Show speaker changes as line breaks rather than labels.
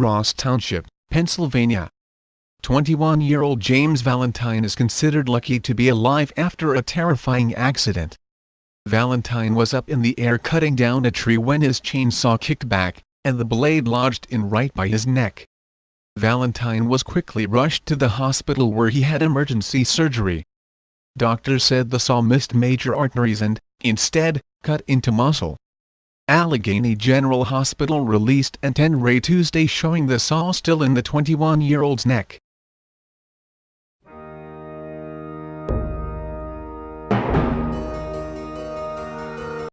Ross Township, Pennsylvania. 21-year-old James Valentine is considered lucky to be alive after a terrifying accident. Valentine was up in the air cutting down a tree when his chainsaw kicked back, and the blade lodged in right by his neck. Valentine was quickly rushed to the hospital where he had emergency surgery. Doctors said the saw missed major arteries and, instead, cut into muscle. Allegheny General Hospital released an 10-ray Tuesday showing the saw still in the 21-year-old's neck.